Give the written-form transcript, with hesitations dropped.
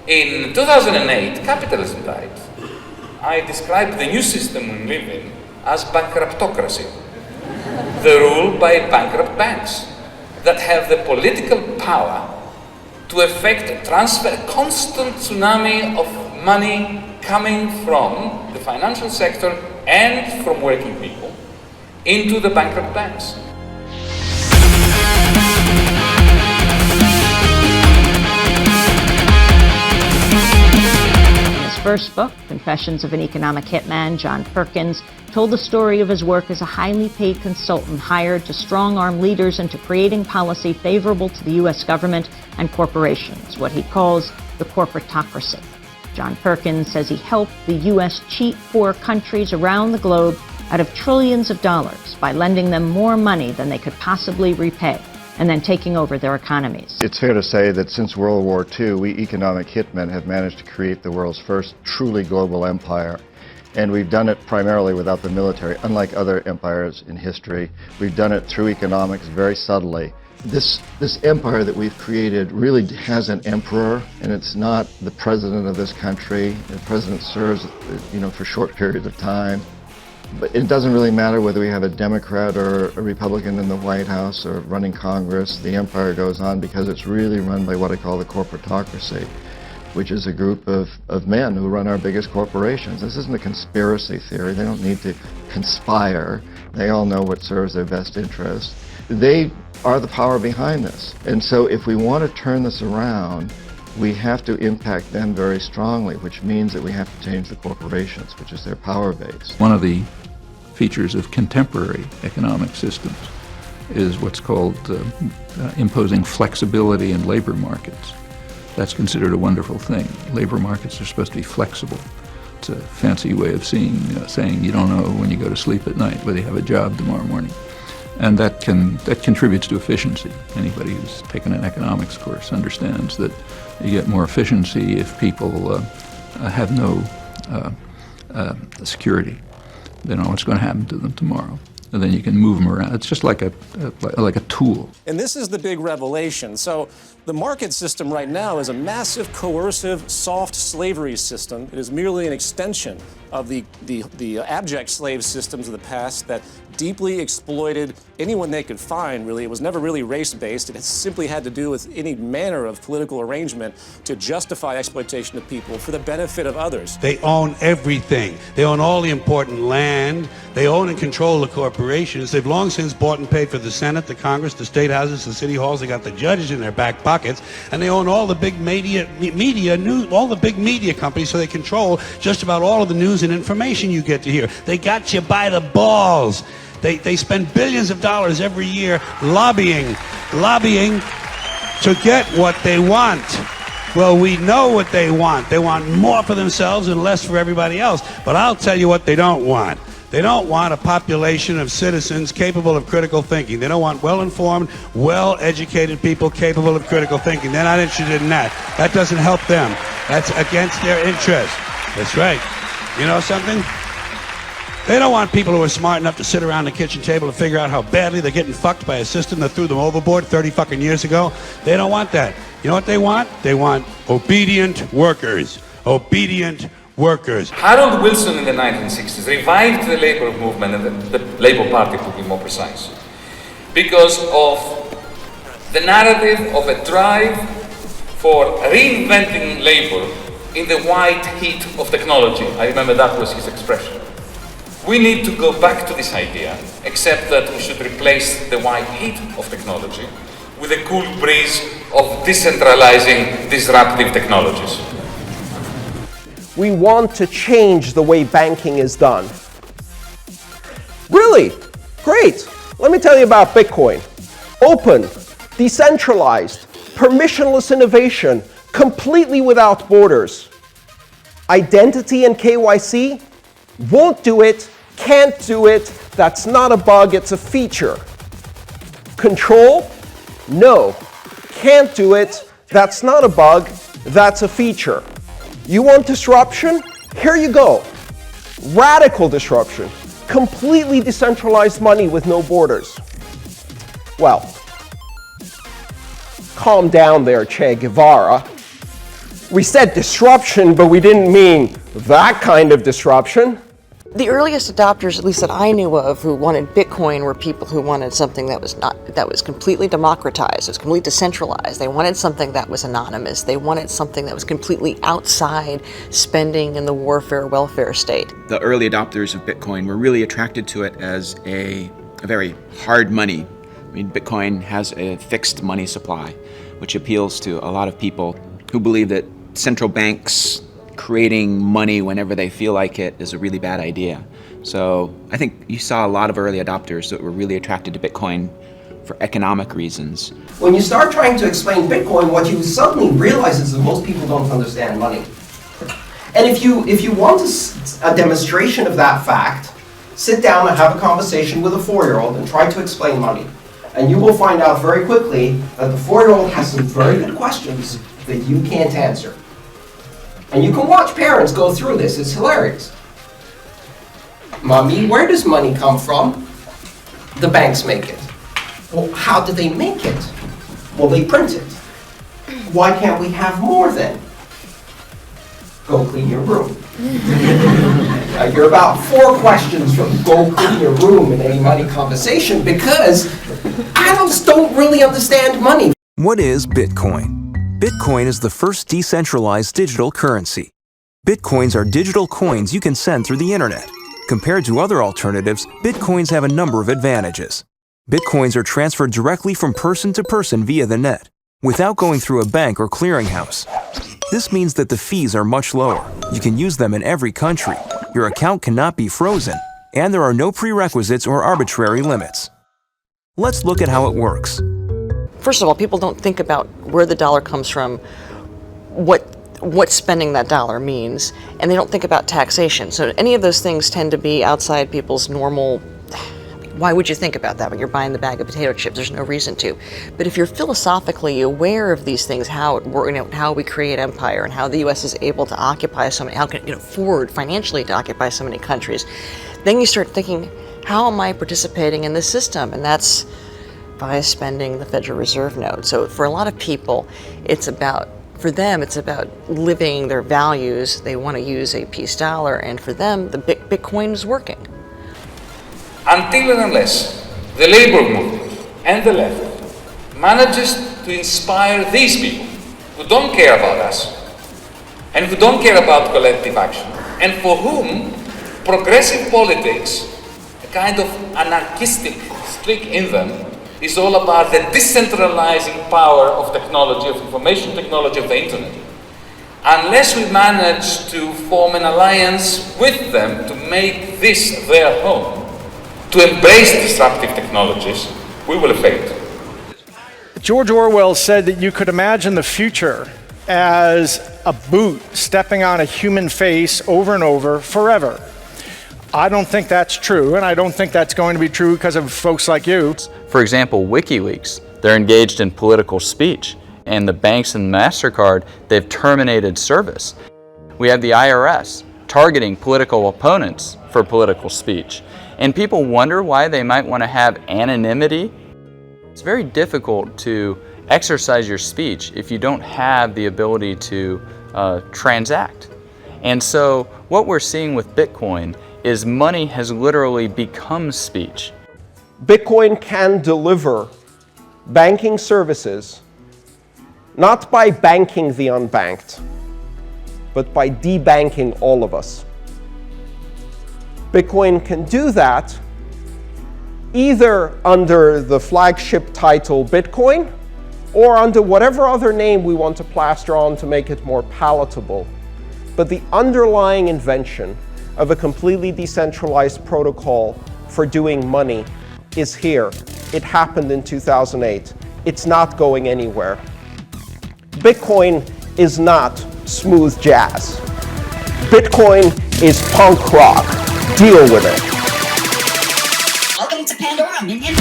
In 2008, capitalism died. I described the new system we live in as bankruptocracy, the rule by bankrupt banks that have the political power to effect a constant tsunami of money coming from the financial sector and from working people into the bankrupt banks. In his first book, Confessions of an Economic Hitman, John Perkins told the story of his work as a highly paid consultant hired to strong-arm leaders into creating policy favorable to the U.S. government and corporations, what he calls the corporatocracy. John Perkins says he helped the U.S. cheat poor countries around the globe out of trillions of dollars by lending them more money than they could possibly repay, and then taking over their economies. It's fair to say that since World War II, we economic hitmen have managed to create the world's first truly global empire. And we've done it primarily without the military. Unlike other empires in history, we've done it through economics very subtly. This empire that we've created really has an emperor, and it's not the president of this country. The president serves, for short periods of time. But it doesn't really matter whether we have a Democrat or a Republican in the White House or running Congress. The empire goes on because it's really run by what I call the corporatocracy, which is a group of men who run our biggest corporations. This isn't a conspiracy theory. They don't need to conspire. They all know what serves their best interest. They are the power behind this. And so if we want to turn this around, we have to impact them very strongly, which means that we have to change the corporations, which is their power base. One of the features of contemporary economic systems is what's called imposing flexibility in labor markets. That's considered a wonderful thing. Labor markets are supposed to be flexible. It's a fancy way of saying you don't know when you go to sleep at night whether you have a job tomorrow morning. And that contributes to efficiency. Anybody who's taken an economics course understands that you get more efficiency if people have no security. They don't know what's going to happen to them tomorrow. And then you can move them around. It's just like a tool. And this is the big revelation. So the market system right now is a massive, coercive, soft slavery system. It is merely an extension of the abject slave systems of the past that deeply exploited anyone they could find, really. It was never really race-based. It simply had to do with any manner of political arrangement to justify exploitation of people for the benefit of others. They own everything. They own all the important land. They own and control the corporations. They've long since bought and paid for the Senate, the Congress, the state houses, the city halls. They got the judges in their back pockets, and they own all the big media news, all the big media companies, so they control just about all of the news and information you get to hear. They got you by the balls. They spend billions of dollars every year lobbying to get what they want. Well, we know what they want. They want more for themselves and less for everybody else. But I'll tell you what they don't want. They don't want a population of citizens capable of critical thinking. They don't want well-informed, well-educated people capable of critical thinking. They're not interested in that. That doesn't help them. That's against their interest. That's right. You know something? They don't want people who are smart enough to sit around the kitchen table and figure out how badly they're getting fucked by a system that threw them overboard 30 fucking years ago. They don't want that. You know what they want? They want obedient workers. Obedient workers. Harold Wilson in the 1960s revived the labor movement, and the Labour Party to be more precise, because of the narrative of a drive for reinventing labor in the white heat of technology. I remember that was his expression. We need to go back to this idea, except that we should replace the white heat of technology with the cool breeze of decentralizing disruptive technologies. We want to change the way banking is done. Really? Great. Let me tell you about Bitcoin. Open, decentralized, permissionless innovation, completely without borders. Identity and KYC? Won't do it, can't do it, that's not a bug, it's a feature. Control? No, can't do it, that's not a bug, that's a feature. You want disruption? Here you go. Radical disruption. Completely decentralized money with no borders. Well, calm down there, Che Guevara. We said disruption, but we didn't mean that kind of disruption. The earliest adopters, at least that I knew of, who wanted Bitcoin were people who wanted something that was completely democratized, it was completely decentralized. They wanted something that was anonymous. They wanted something that was completely outside spending in the warfare welfare state. The early adopters of Bitcoin were really attracted to it as a very hard money. I mean, Bitcoin has a fixed money supply, which appeals to a lot of people who believe that central banks creating money whenever they feel like it is a really bad idea. So I think you saw a lot of early adopters that were really attracted to Bitcoin for economic reasons. When you start trying to explain Bitcoin, what you suddenly realize is that most people don't understand money. And if you want a demonstration of that fact, sit down and have a conversation with a 4-year-old and try to explain money. And you will find out very quickly that the 4-year-old has some very good questions that you can't answer. And you can watch parents go through this, it's hilarious. Mommy, where does money come from? The banks make it. Well, how do they make it? Well, they print it. Why can't we have more then? Go clean your room. You're about 4 questions from go clean your room in any money conversation because adults don't really understand money. What is Bitcoin? Bitcoin is the first decentralized digital currency. Bitcoins are digital coins you can send through the internet. Compared to other alternatives, Bitcoins have a number of advantages. Bitcoins are transferred directly from person to person via the net, without going through a bank or clearinghouse. This means that the fees are much lower. You can use them in every country. Your account cannot be frozen, and there are no prerequisites or arbitrary limits. Let's look at how it works. First of all, people don't think about where the dollar comes from, what spending that dollar means, and they don't think about taxation. So any of those things tend to be outside people's normal. Why would you think about that when you're buying the bag of potato chips? There's no reason to. But if you're philosophically aware of these things, how we create empire and how the U.S. is able to occupy so many, how can it afford financially to occupy so many countries, then you start thinking, how am I participating in this system? And that's by spending the Federal Reserve note. So for a lot of people, for them, it's about living their values. They want to use a peace dollar, and for them, the Bitcoin is working. Until and unless the labor movement and the left manages to inspire these people who don't care about us and who don't care about collective action and for whom progressive politics, a kind of anarchistic streak in them, is all about the decentralizing power of technology, of information technology, of the internet. Unless we manage to form an alliance with them to make this their home, to embrace disruptive technologies, we will fail. George Orwell said that you could imagine the future as a boot stepping on a human face over and over forever. I don't think that's true, and I don't think that's going to be true because of folks like you. For example, WikiLeaks, they're engaged in political speech, and the banks and MasterCard, they've terminated service. We have the IRS targeting political opponents for political speech. And people wonder why they might want to have anonymity. It's very difficult to exercise your speech if you don't have the ability to transact. And so what we're seeing with Bitcoin is money has literally become speech. Bitcoin can deliver banking services not by banking the unbanked, but by debanking all of us. Bitcoin can do that either under the flagship title Bitcoin or under whatever other name we want to plaster on to make it more palatable. But the underlying invention of a completely decentralized protocol for doing money is here. It happened in 2008. It's not going anywhere. Bitcoin is not smooth jazz. Bitcoin is punk rock. Deal with it. Welcome to Pandora, minion.